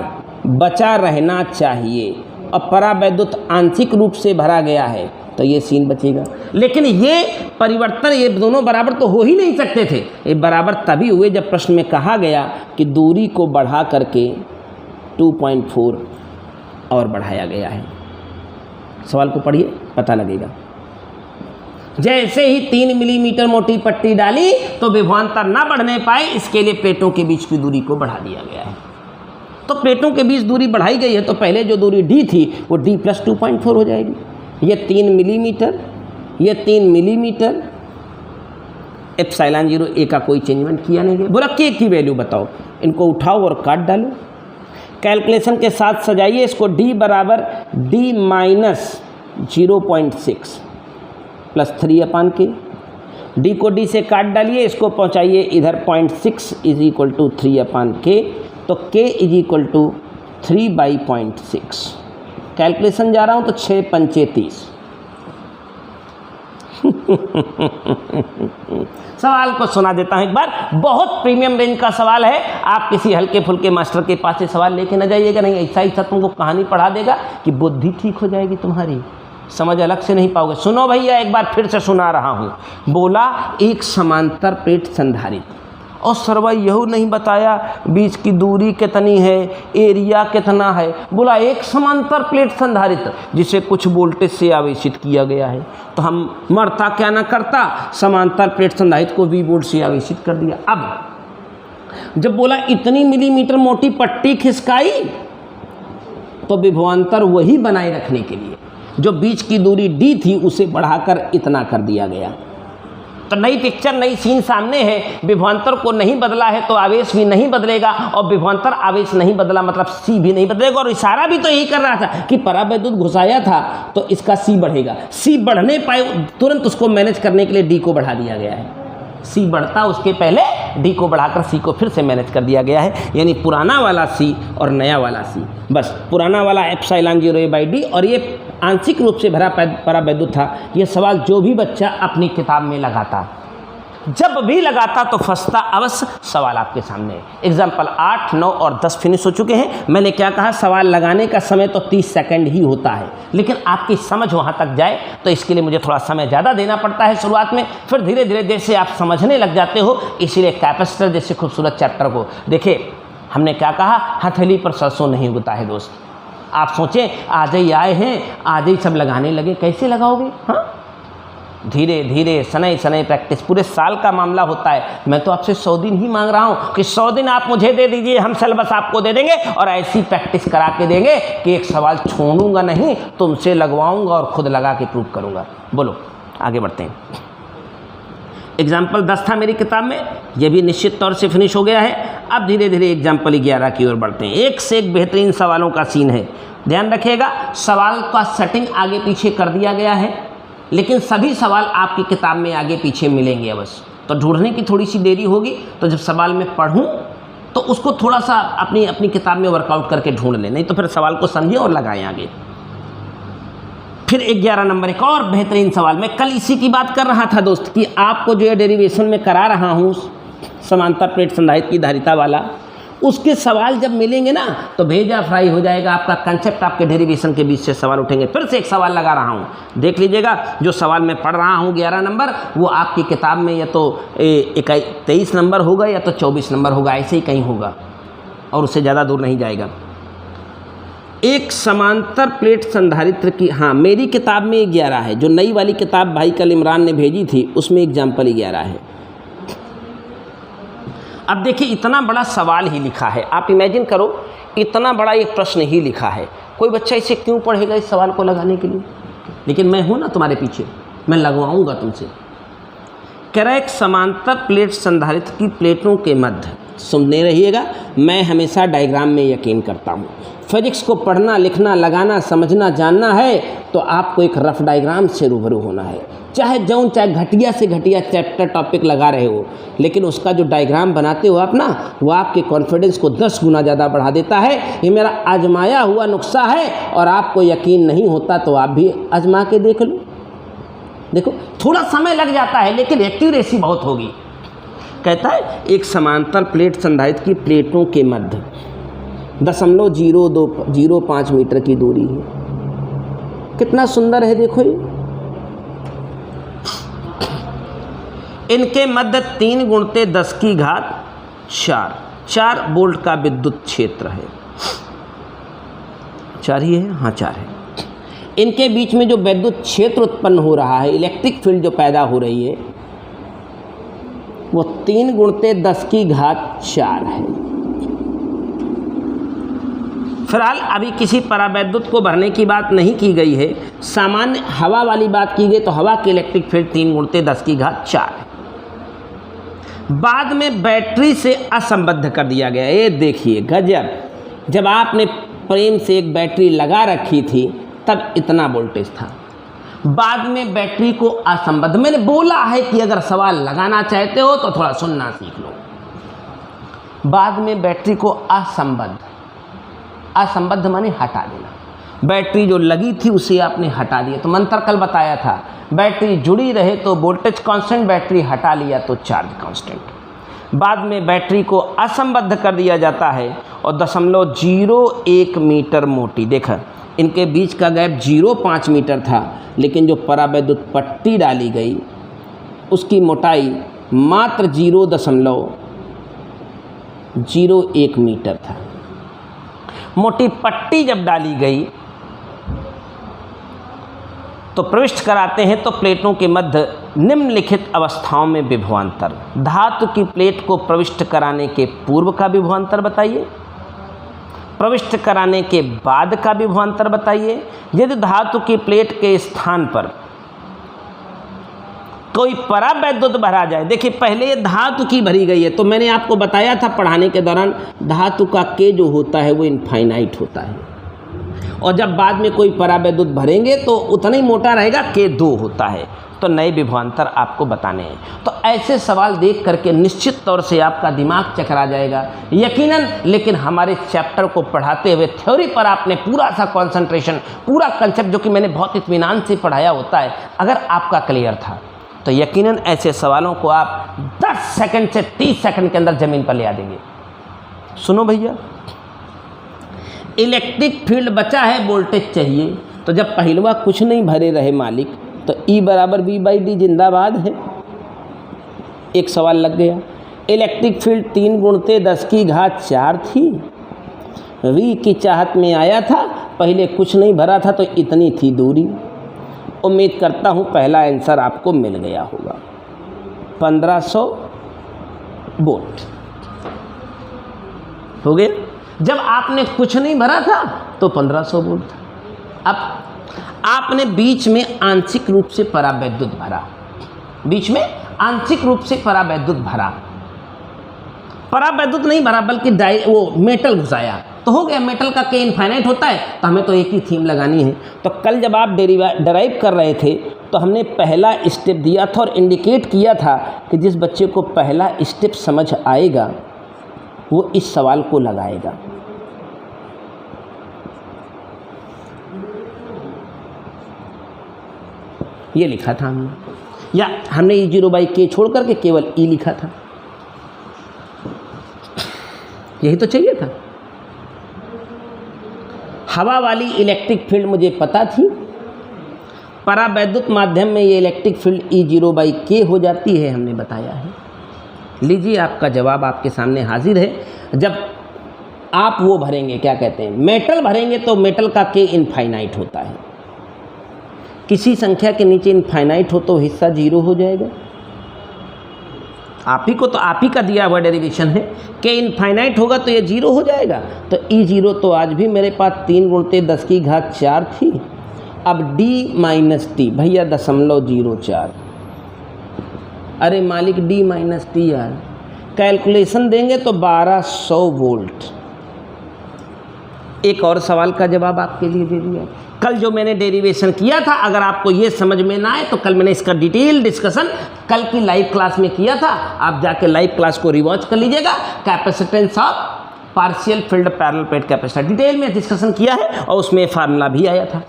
बचा रहना चाहिए। और परावैद्युत आंशिक रूप से भरा गया है तो ये सीन बचेगा। लेकिन ये परिवर्तन, ये दोनों बराबर तो हो ही नहीं सकते थे। ये बराबर तभी हुए जब प्रश्न में कहा गया कि दूरी को बढ़ा करके 2.4 और बढ़ाया गया है। सवाल को पढ़िए, पता लगेगा। जैसे ही 3 मिलीमीटर मोटी पट्टी डाली तो विभवांतर ना बढ़ने पाए, इसके लिए प्लेटों के बीच की दूरी को बढ़ा दिया गया है। तो प्लेटों के बीच दूरी बढ़ाई गई है तो पहले जो दूरी D थी वो D + 2.4 हो जाएगी। ये 3 मिलीमीटर, ये 3 मिलीमीटर, एप्सिलॉन 0 A का कोई चेंजमेंट किया नहीं गया। बोला K की वैल्यू बताओ, इनको उठाओ और काट डालो, कैलकुलेशन के साथ सजाइए इसको। D बराबर D - 0.6 प्लस 3 अपान K। D को D से काट डालिए, इसको पहुंचाइए इधर 0.6 = 3 अपान K, तो K = 3/0.6। कैलकुलेशन जा रहा हूं तो 6 × 5 = 30। सवाल को सुना देता हूं एक बार, बहुत प्रीमियम रेंज का सवाल है। आप किसी हल्के फुल्के मास्टर के पास से सवाल लेके न जाइएगा, नहीं ऐसा तुमको कहानी पढ़ा देगा कि बुद्धि ठीक हो जाएगी तुम्हारी, समझ अलग से नहीं पाओगे। सुनो भैया, एक बार फिर से सुना रहा हूँ। बोला एक समांतर प्लेट संधारित्र, और सरवा यहू नहीं बताया बीच की दूरी कितनी है, एरिया कितना है। बोला एक समांतर प्लेट संधारित्र जिसे कुछ वोल्टेज से आवेशित किया गया है, तो हम मरता क्या ना करता, समांतर प्लेट संधारित्र को V वोल्ट से आवेशित कर दिया। अब जब बोला इतनी मिलीमीटर मोटी पट्टी खिसकाई तो विभवांतर वही बनाए रखने के लिए जो बीच की दूरी D थी उसे बढ़ाकर इतना कर दिया गया। तो नई पिक्चर, नई सीन सामने है। विभवांतर को नहीं बदला है तो आवेश भी नहीं बदलेगा, और विभवांतर आवेश नहीं बदला मतलब C भी नहीं बदलेगा। और इशारा भी तो यही कर रहा था कि परावैद्युत घुसाया था तो इसका C बढ़ेगा। C बढ़ने पाए, तुरंत उसको मैनेज करने के लिए D को बढ़ा दिया गया है। सी बढ़ता उसके पहले डी को बढ़ाकर सी को फिर से मैनेज कर दिया गया है, यानी पुराना वाला सी और नया वाला सी। बस पुराना वाला एप्सिलॉन 0a/d और ये आंशिक रूप से भरा परावैद्युत था। ये सवाल जो भी बच्चा अपनी किताब में लगाता, जब भी लगाता तो फंसता अवश्य। सवाल आपके सामने है। एग्जाम्पल 8, 9 और 10 फिनिश हो चुके हैं। मैंने क्या कहा, सवाल लगाने का समय तो 30 सेकंड ही होता है, लेकिन आपकी समझ वहाँ तक जाए तो इसके लिए मुझे थोड़ा समय ज़्यादा देना पड़ता है शुरुआत में, फिर धीरे धीरे जैसे आप समझने लग जाते हो। इसीलिए कैपेसिटर जैसे खूबसूरत चैप्टर को देखिए, हमने क्या कहा, हथेली पर सरसों नहीं उगता है दोस्त। आप सोचें आज ही आए हैं, आज ही सब लगाने लगे, कैसे लगाओगे? हाँ, धीरे धीरे सनई सनई प्रैक्टिस, पूरे साल का मामला होता है। मैं तो आपसे 100 दिन ही मांग रहा हूँ कि 100 दिन आप मुझे दे दीजिए, हम सिलेबस आपको दे देंगे और ऐसी प्रैक्टिस करा के देंगे कि एक सवाल छोड़ूंगा नहीं, तुमसे लगवाऊंगा और खुद लगा के प्रूव करूंगा। बोलो आगे बढ़ते हैं। एग्जाम्पल 10 था मेरी किताब में, ये भी निश्चित तौर से फिनिश हो गया है। अब धीरे धीरे एग्जाम्पल 11 की ओर बढ़ते हैं। एक से एक बेहतरीन सवालों का सीन है, ध्यान रखिएगा। सवाल का सेटिंग आगे पीछे कर दिया गया है, लेकिन सभी सवाल आपकी किताब में आगे पीछे मिलेंगे अवश्य। तो ढूंढने की थोड़ी सी देरी होगी, तो जब सवाल में पढ़ूं तो उसको थोड़ा सा अपनी किताब में वर्कआउट करके ढूंढ लें, नहीं तो फिर सवाल को समझें और लगाएं आगे। फिर 11 नंबर एक और बेहतरीन सवाल। मैं कल इसी की बात कर रहा था दोस्त कि आपको जो है डेरिवेशन में करा रहा हूँ समांतर प्लेट संधारित्र की धारिता वाला, उसके सवाल जब मिलेंगे ना तो भेजा फ्राई हो जाएगा आपका कंसेप्ट। आपके डेरिवेशन के बीच से सवाल उठेंगे। फिर से एक सवाल लगा रहा हूँ, देख लीजिएगा। जो सवाल मैं पढ़ रहा हूँ 11 नंबर, वो आपकी किताब में या तो 23 नंबर होगा या तो 24 नंबर होगा, ऐसे ही कहीं होगा और उससे ज़्यादा दूर नहीं जाएगा। एक समांतर प्लेट संधारित्र की, हाँ मेरी किताब में 11 है, जो नई वाली किताब भाई कल इमरान ने भेजी थी उसमें एग्जाम्पल 11 है। अब देखिए, इतना बड़ा सवाल ही लिखा है, आप इमेजिन करो, इतना बड़ा एक प्रश्न ही लिखा है। कोई बच्चा इसे क्यों पढ़ेगा इस सवाल को लगाने के लिए? लेकिन मैं हूँ ना तुम्हारे पीछे, मैं लगवाऊंगा तुमसे। कह रहा है एक समांतर प्लेट संधारित्र की प्लेटों के मध्य, सुनने रहिएगा, मैं हमेशा डायग्राम में यकीन करता हूँ। फिजिक्स को पढ़ना, लिखना, लगाना, समझना, जानना है तो आपको एक रफ डायग्राम से रूबरू होना है। चाहे घटिया से घटिया चैप्टर टॉपिक लगा रहे हो, लेकिन उसका जो डायग्राम बनाते हो आप ना, वो आपके कॉन्फिडेंस को 10 गुना ज़्यादा बढ़ा देता है। ये मेरा आजमाया हुआ नुस्खा है, और आपको यकीन नहीं होता तो आप भी आजमा के देख लो। देखो, थोड़ा समय लग जाता है लेकिन एक्यूरेसी बहुत होगी। कहता है एक समांतर प्लेट संधारित्र की प्लेटों के मध्य 0.0205 मीटर की दूरी है। कितना सुंदर है देखो ये। इनके मध्य 3 × 10⁴ वोल्ट का विद्युत क्षेत्र है। 4 ही है, हाँ 4 है। इनके बीच में जो विद्युत क्षेत्र उत्पन्न हो रहा है, इलेक्ट्रिक फील्ड जो पैदा हो रही है, वो 3 × 10⁴ है। फिलहाल अभी किसी परावैद्युत को भरने की बात नहीं की गई है, सामान्य हवा वाली बात की गई तो हवा की इलेक्ट्रिक फील्ड 3 × 10⁴ है। बाद में बैटरी से असंबद्ध कर दिया गया। ये देखिए गजब, जब आपने प्रेम से एक बैटरी लगा रखी थी तब इतना वोल्टेज था, बाद में बैटरी को असंबद्ध। मैंने बोला है कि अगर सवाल लगाना चाहते हो तो थोड़ा सुनना सीख लो। बाद में बैटरी को असंबद्ध माने हटा देना। बैटरी जो लगी थी उसे आपने हटा दिया। तो मंत्र कल बताया था, बैटरी जुड़ी रहे तो वोल्टेज कांस्टेंट, बैटरी हटा लिया तो चार्ज कांस्टेंट। बाद में बैटरी को असंबद्ध कर दिया जाता है और 0.01 मीटर मोटी, देखा इनके बीच का गैप 0.5 मीटर था, लेकिन जो परावैद्युत पट्टी डाली गई उसकी मोटाई मात्र 0.01 मीटर था। मोटी पट्टी जब डाली गई तो प्रविष्ट कराते हैं तो प्लेटों के मध्य निम्नलिखित अवस्थाओं में विभवांतर। धातु की प्लेट को प्रविष्ट कराने के पूर्व का विभवांतर बताइए, प्रविष्ट कराने के बाद का विभवांतर बताइए। यदि धातु की प्लेट के स्थान पर कोई परावैद्युत भरा जाए, देखिए पहले ये धातु की भरी गई है, तो मैंने आपको बताया था पढ़ाने के दौरान, धातु का के जो होता है वो इनफाइनाइट होता है, और जब बाद में कोई परावैद्युत भरेंगे तो उतना ही मोटा रहेगा, के 2 होता है। तो नए विभवांतर आपको बताने हैं। तो ऐसे सवाल देख करके निश्चित तौर से आपका दिमाग चकरा जाएगा यकीनन। लेकिन हमारे चैप्टर को पढ़ाते हुए थ्योरी पर आपने पूरा सा कंसंट्रेशन, पूरा कंसेप्ट जो कि मैंने बहुत इत्मीनान से पढ़ाया होता है, अगर आपका क्लियर था तो यकीनन ऐसे सवालों को आप 10 सेकंड से 30 सेकंड के अंदर ज़मीन पर ले आ देंगे। सुनो भैया, इलेक्ट्रिक फील्ड बचा है, वोल्टेज चाहिए। तो जब पहलवा कुछ नहीं भरे रहे मालिक, तो E बराबर V/D जिंदाबाद है। एक सवाल लग गया। इलेक्ट्रिक फील्ड 3 × 10⁴ थी। V की चाहत में आया था, पहले कुछ नहीं भरा था तो इतनी थी दूरी। उम्मीद करता हूँ पहला आंसर आपको मिल गया होगा। 1500 वोल्ट हो गया। जब आपने कुछ नहीं भरा था तो 1500 वोल्ट था। अब आपने बीच में आंशिक रूप से परावैद्युत भरा, बीच में आंशिक रूप से परावैद्युत भरा, परावैद्युत नहीं भरा बल्कि वो मेटल घुसाया, तो हो गया। मेटल का के इनफाइनाइट होता है, तो हमें तो एक ही थीम लगानी है। तो कल जब आप डराइव कर रहे थे तो हमने पहला स्टेप दिया था और इंडिकेट किया था कि जिस बच्चे को पहला स्टेप समझ आएगा वो इस सवाल को लगाएगा। ये लिखा था हमने, या हमने E0/K छोड़ करके केवल E लिखा था, यही तो चाहिए था। हवा वाली इलेक्ट्रिक फील्ड मुझे पता थी, परावैद्युत माध्यम में ये इलेक्ट्रिक फील्ड E0/K हो जाती है, हमने बताया है। लीजिए आपका जवाब आपके सामने हाजिर है। जब आप वो भरेंगे, क्या कहते हैं, मेटल भरेंगे, तो मेटल का के इनफाइनाइट होता है। किसी संख्या के नीचे इनफाइनाइट हो तो हिस्सा 0 हो जाएगा। आप ही को तो आप ही का दिया हुआ डेरिवेशन है कि इनफाइनाइट होगा तो ये 0 हो जाएगा। तो E0 तो आज भी मेरे पास 3 × 10⁴ थी। अब D-T भैया 0.04। अरे मालिक D-T यार, कैलकुलेशन देंगे तो 1200 वोल्ट। एक और सवाल का जवाब आपके लिए दे दिया। कल जो मैंने डेरिवेशन किया था, अगर आपको ये समझ में ना आए तो कल मैंने इसका डिटेल डिस्कशन कल की लाइव क्लास में किया था। आप जाके लाइव क्लास को रिवॉच कर लीजिएगा। Capacitance of partial field parallel plate capacitor detail में डिस्कशन किया है और उसमें फार्मूला भी आया था।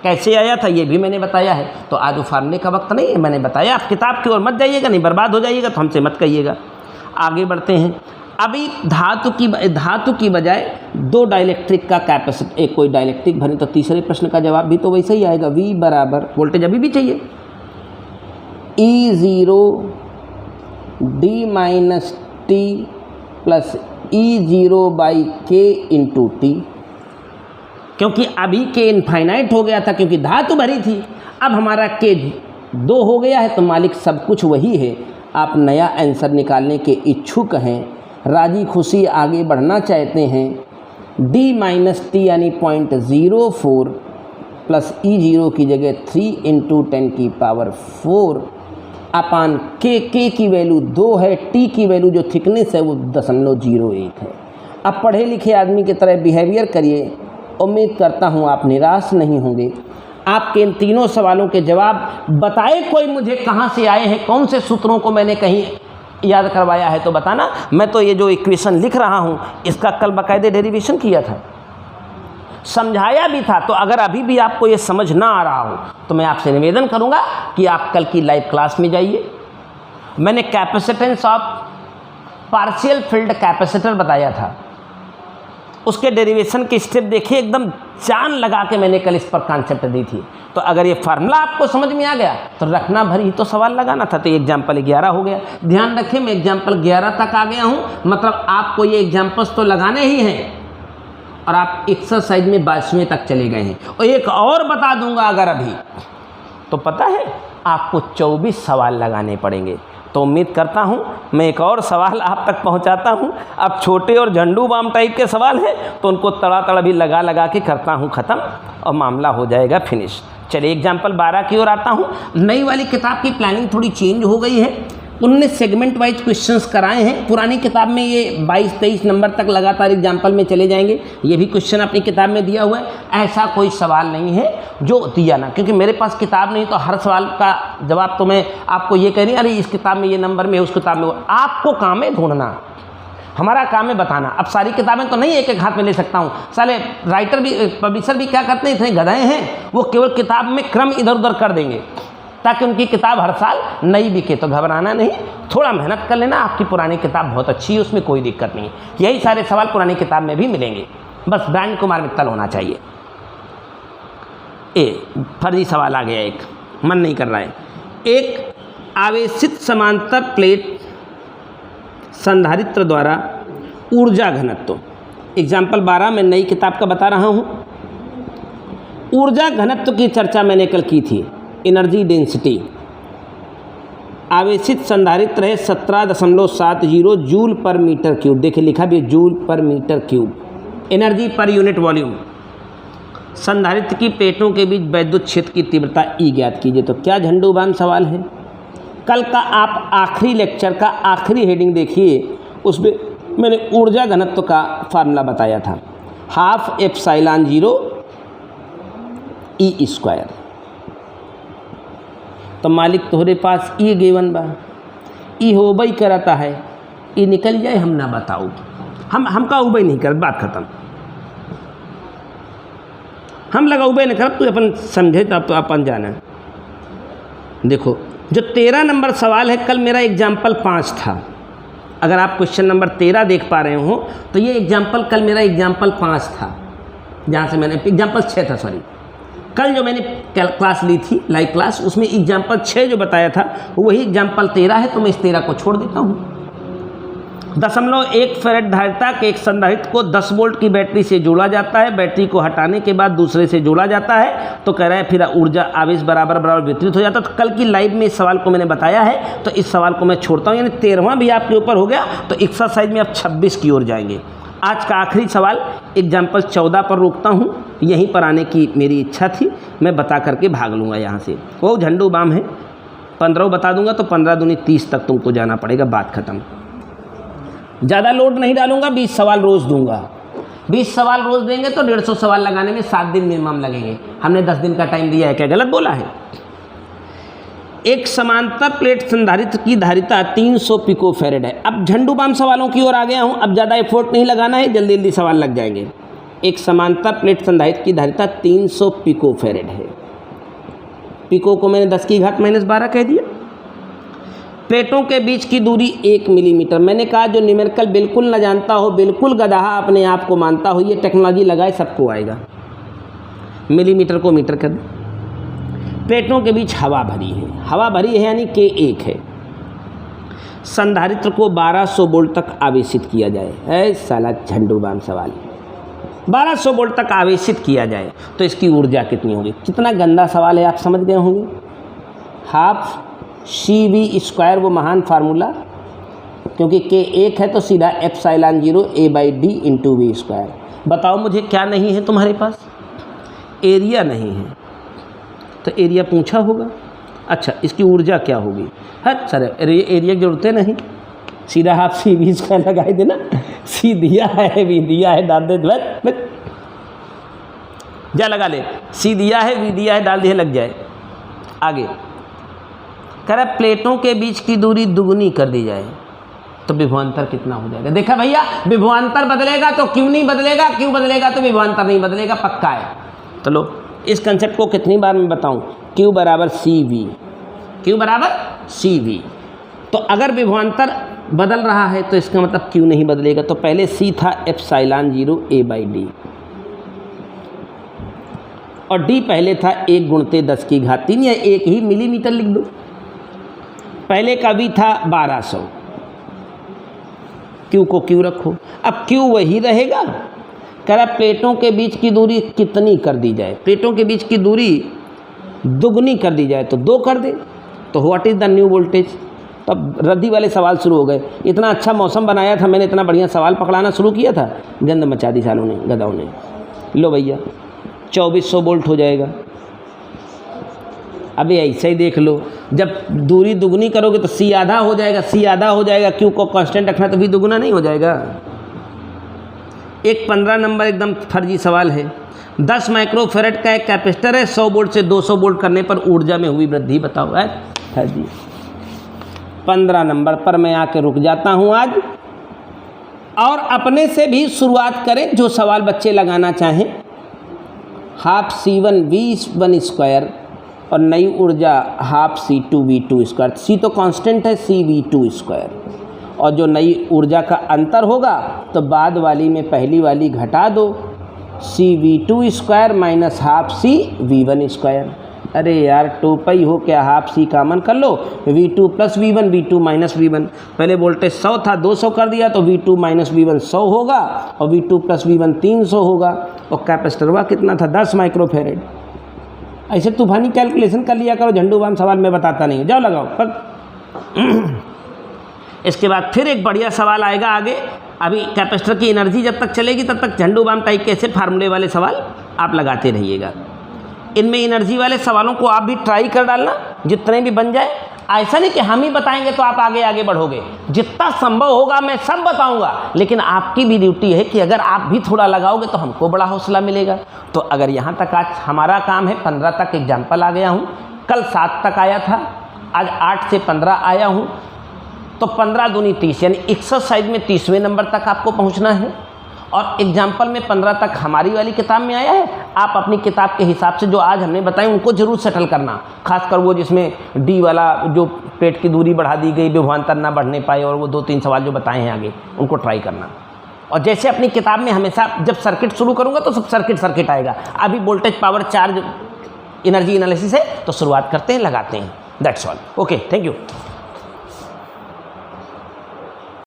कैसे आया था ये भी मैंने बताया है। तो आज वो फार्मूले का वक्त नहीं है, मैंने बताया। आप किताब की ओर मत जाइएगा, नहीं बर्बाद हो जाइएगा, तो हमसे मत कहिएगा। आगे बढ़ते हैं। अभी धातु की बजाय 2 डाइलेक्ट्रिक का कैपेसिटर, एक कोई डाइलेक्ट्रिक भरे तो तीसरे प्रश्न का जवाब भी तो वैसे ही आएगा। V बराबर वोल्टेज अभी भी चाहिए, E0 D-T plus E0/K × T, क्योंकि अभी के इनफाइनाइट हो गया था क्योंकि धातु भरी थी। अब हमारा के 2 हो गया है, तो मालिक सब कुछ वही है। आप नया आंसर निकालने के इच्छुक हैं, राजी खुशी आगे बढ़ना चाहते हैं। D-T यानी 0.04 प्लस E0 की जगह 3 × 10⁴ अपान के की वैल्यू 2 है, T की वैल्यू जो थिकनेस है वो 0.01 है। अब पढ़े लिखे आदमी की तरह बिहेवियर करिए। उम्मीद करता हूँ आप निराश नहीं होंगे। आपके इन तीनों सवालों के जवाब बताए कोई मुझे कहाँ से आए हैं, कौन से सूत्रों को मैंने कहीं याद करवाया है तो बताना। मैं तो ये जो इक्वेशन लिख रहा हूँ इसका कल बाकायदे डेरिवेशन किया था, समझाया भी था। तो अगर अभी भी आपको ये समझ ना आ रहा हो तो मैं आपसे निवेदन करूँगा कि आप कल की लाइव क्लास में जाइए। मैंने capacitance of partial field capacitor बताया था, उसके डेरिवेशन की स्टेप देखिए, एकदम जान लगा के मैंने कल इस पर कॉन्सेप्ट दी थी। तो अगर ये फार्मूला आपको समझ में आ गया तो रखना भर ही तो सवाल लगाना था। तो एग्जाम्पल 11 हो गया। ध्यान रखें, मैं एग्जाम्पल 11 तक आ गया हूँ, मतलब आपको ये एग्जाम्पल्स तो लगाने ही हैं और आप एक्सरसाइज में 22वें तक चले गए हैं। और एक और बता दूंगा, अगर अभी तो पता है आपको 24 सवाल लगाने पड़ेंगे। तो उम्मीद करता हूँ मैं एक और सवाल आप तक पहुँचाता हूँ। अब छोटे और झंडू बाम टाइप के सवाल हैं तो उनको तड़ा भी लगा के करता हूँ ख़त्म और मामला हो जाएगा फिनिश। चलिए एग्जाम्पल 12 की ओर आता हूँ। नई वाली किताब की प्लानिंग थोड़ी चेंज हो गई है। उनने सेगमेंट वाइज क्वेश्चंस कराए हैं। पुरानी किताब में ये 22-23 नंबर तक लगातार एग्जाम्पल में चले जाएंगे। ये भी क्वेश्चन अपनी किताब में दिया हुआ है, ऐसा कोई सवाल नहीं है। जो दिया ना, क्योंकि मेरे पास किताब नहीं तो हर सवाल का जवाब तो मैं आपको ये कह रही अरे इस किताब में ये नंबर में, उस किताब में वो। आपको काम है ढूंढना, हमारा काम है बताना। अब सारी किताबें तो नहीं एक एक हाथ में ले सकता हूँ। साले राइटर भी, पब्लिशर भी क्या करते हैं, इतने गधाए हैं, वो केवल किताब में क्रम इधर उधर कर देंगे ताकि उनकी किताब हर साल नई बिके। तो घबराना नहीं, थोड़ा मेहनत कर लेना, आपकी पुरानी किताब बहुत अच्छी है, उसमें कोई दिक्कत नहीं है। यही सारे सवाल पुरानी किताब में भी मिलेंगे, बस ब्रांड कुमार मित्तल होना चाहिए। फर्जी सवाल आ गया, एक मन नहीं कर रहा है। एक आवेशित समांतर प्लेट संधारित्र द्वारा ऊर्जा घनत्व, एग्जाम्पल 12 मैं नई किताब का बता रहा हूँ। ऊर्जा घनत्व की चर्चा मैंने कल की थी, एनर्जी डेंसिटी। आवेशित संधारित्र है 17.70 जूल पर मीटर क्यूब, देखिए लिखा भी जूल पर मीटर क्यूब। एनर्जी पर यूनिट वॉल्यूम। संधारित्र की प्लेटों के बीच वैद्युत क्षेत्र की तीव्रता ई ज्ञात कीजिए। तो क्या झंडूबाम सवाल है। कल का आप आखिरी लेक्चर का आखिरी हेडिंग देखिए, उसमें मैंने ऊर्जा घनत्व का फार्मूला बताया था, 12 एप्सिलॉन 0 ई स्क्वायर। तो मालिक तोहरे पास ई गेवन बा, ई होबई करता है, ई निकल जाए हम ना बताओ, हमका उबई नहीं कर, बात खत्म। हम लगा उबई नहीं कर, तू अपन समझे तो अपन जाना। देखो जो 13 नंबर सवाल है, कल मेरा एग्जाम्पल 5 था। अगर आप क्वेश्चन नंबर 13 देख पा रहे हो तो ये एग्जाम्पल कल मेरा एग्जाम्पल 5 था, जहाँ से मैंने एग्जाम्पल 6 था, सॉरी। कल जो मैंने क्लास ली थी लाइव क्लास, उसमें एग्जाम्पल 6 जो बताया था वही एग्जाम्पल 13 है। तो मैं इस 13 को छोड़ देता हूँ। 0.1 फैरेड धारिता के एक संधारित्र को 10 वोल्ट की बैटरी से जोड़ा जाता है। बैटरी को हटाने के बाद दूसरे से जोड़ा जाता है। तो कह रहा है फिर ऊर्जा आवेश बराबर बराबर वितरित हो जाता है। तो कल की लाइव में इस सवाल को मैंने बताया है, तो इस सवाल को मैं छोड़ता हूँ। यानी 13वां भी आपके ऊपर हो गया, तो एक्सरसाइज में आप 26 की ओर जाएंगे। आज का आखिरी सवाल एग्जाम्पल 14 पर रोकता हूँ, यहीं पर आने की मेरी इच्छा थी, मैं बता करके भाग लूँगा यहाँ से। वो झंडू बाम है, 15 बता दूंगा तो 15 दूनी 30 तक तुमको जाना पड़ेगा, बात खत्म। ज़्यादा लोड नहीं डालूंगा, 20 सवाल रोज़ दूंगा। 20 सवाल रोज़ देंगे तो 150 सवाल लगाने में 7 दिन मिनिमम लगेंगे। हमने 10 दिन का टाइम दिया है, क्या गलत बोला है। एक समांतर प्लेट संधारित्र की धारिता 300 पिको फैरेड है। अब झंडू बाम सवालों की ओर आ गया हूँ, अब ज़्यादा एफोर्ट नहीं लगाना है, जल्दी जल्दी सवाल लग जाएंगे। एक समांतर प्लेट संधारित्र की धारिता 300 पिको फैरेड है। पिको को मैंने 10⁻⁻12 कह दिया। प्लेटों के बीच की दूरी 1 मिलीमीटर। मैंने कहा जो न्यूमेरिकल बिल्कुल न जानता हो, बिल्कुल गधाहा अपने आप को मानता हो, ये टेक्नोलॉजी लगाए सबको आएगा। मिलीमीटर को मीटर कर दे। प्लेटों के बीच हवा भरी है, हवा भरी है यानी K1 है। संधारित्र को 1200 वोल्ट तक आवेशित किया जाए। है साला झंडू बाम सवाल। 1200 वोल्ट तक आवेशित किया जाए तो इसकी ऊर्जा कितनी होगी। कितना गंदा सवाल है, आप समझ गए होंगे। 12 CV², वो महान फार्मूला, क्योंकि K1 है तो सीधा एप्सिलॉन 0 A/D × V²। बताओ मुझे क्या नहीं है तुम्हारे पास, एरिया नहीं है, तो एरिया पूछा होगा। अच्छा इसकी ऊर्जा क्या होगी। हाँ सर एरिया की जरूरत है नहीं, सीधा आप CV² लगाए देना। सी दिया है, वी दिया है, डाल दे, जा लगा ले। सी दिया है, वी दिया है, डाल दिया, लग जाए। आगे कह रहा प्लेटों के बीच की दूरी दुगनी कर दी जाए तो विभवांतर कितना हो जाएगा। देखा भैया, विभवांतर बदलेगा तो क्यों नहीं बदलेगा, क्यों बदलेगा तो विभवांतर नहीं बदलेगा, पक्का है। तो लो इस कंसेप्ट को कितनी बार मैं बताऊं। Q बराबर CV, Q बराबर CV। तो अगर विभवांतर बदल रहा है तो इसका मतलब Q नहीं बदलेगा। तो पहले C था एप्सिलॉन 0 A/D और D पहले था 1 × 10⁻³ या 1 ही मिलीमीटर लिख दो। पहले का V था 1200, Q को Q रखो। अब Q वही रहेगा। कह रहा प्लेटों के बीच की दूरी कितनी कर दी जाए। प्लेटों के बीच की दूरी दुगनी कर दी जाए तो 2 कर दे। तो what is the new voltage. तब रद्दी वाले सवाल शुरू हो गए। इतना अच्छा मौसम बनाया था मैंने, इतना बढ़िया सवाल पकड़ाना शुरू किया था, गंद मचा दी सालों ने, गधाओं ने। लो भैया 2400 वोल्ट हो जाएगा। अभी ऐसे ही देख लो, जब दूरी दुगनी करोगे तो C आधा हो जाएगा, C आधा हो जाएगा। Q को कांस्टेंट रखना तो भी दुगना नहीं हो जाएगा। एक 15 नंबर एकदम फर्जी सवाल है। 10 माइक्रोफैरड का एक कैपेसिटर है, 100 वोल्ट से 200 वोल्ट करने पर ऊर्जा में हुई वृद्धि बताओ। है जी 15 नंबर पर मैं आके रुक जाता हूँ आज, और अपने से भी शुरुआत करें जो सवाल बच्चे लगाना चाहें। हाफ C1 V1 स्क्वायर और नई ऊर्जा half C2 V2 square. C तो कांस्टेंट है, C V2 स्क्वायर, और जो नई ऊर्जा का अंतर होगा तो बाद वाली में पहली वाली घटा दो, C V2 square minus half C V1 square. अरे यार टोपई हो क्या, हाफ C कॉमन कर लो, V2 plus V1 V2 minus V1। पहले वोल्टेज 100 था, 200 कर दिया तो V2 माइनस V1 100 होगा और V2 प्लस V1 300 होगा। और कैपेसिटर हुआ कितना था, 10 माइक्रोफैरड। ऐसे तूफानी कैलकुलेशन कर लिया करो, झंडू बाम सवाल मैं बताता नहीं, जाओ लगाओ पर। इसके बाद फिर एक बढ़िया सवाल आएगा आगे। अभी कैपेसिटर की एनर्जी जब तक चलेगी तब तक झंडू बाम टाइप के ऐसे फार्मूले वाले सवाल आप लगाते रहिएगा। इनमें एनर्जी वाले सवालों को आप भी ट्राई कर डालना, जितने भी बन जाए। ऐसा नहीं कि हम ही बताएंगे तो आप आगे आगे बढ़ोगे, जितना संभव होगा मैं सब बताऊंगा, लेकिन आपकी भी ड्यूटी है कि अगर आप भी थोड़ा लगाओगे तो हमको बड़ा हौसला मिलेगा। तो अगर यहाँ तक आज हमारा काम है, 15 तक एग्जाम्पल आ गया हूँ, कल 7 तक आया था, आज 8 से 15 आया हूँ, तो 15 दूनी 30 यानी एक्सरसाइज में 30वें नंबर तक आपको पहुँचना है। और एग्जाम्पल में 15 तक हमारी वाली किताब में आया है। आप अपनी किताब के हिसाब से जो आज हमने बताए उनको जरूर सेटल करना, खासकर वो जिसमें डी वाला जो पेट की दूरी बढ़ा दी गई, विभवांतर ना बढ़ने पाए, और वो 2-3 सवाल जो बताए हैं आगे उनको ट्राई करना। और जैसे अपनी किताब में हमेशा जब सर्किट शुरू करूँगा तो सब सर्किट आएगा। अभी voltage power charge energy analysis है, तो शुरुआत करते हैं, लगाते हैं। That's all. Okay, thank you.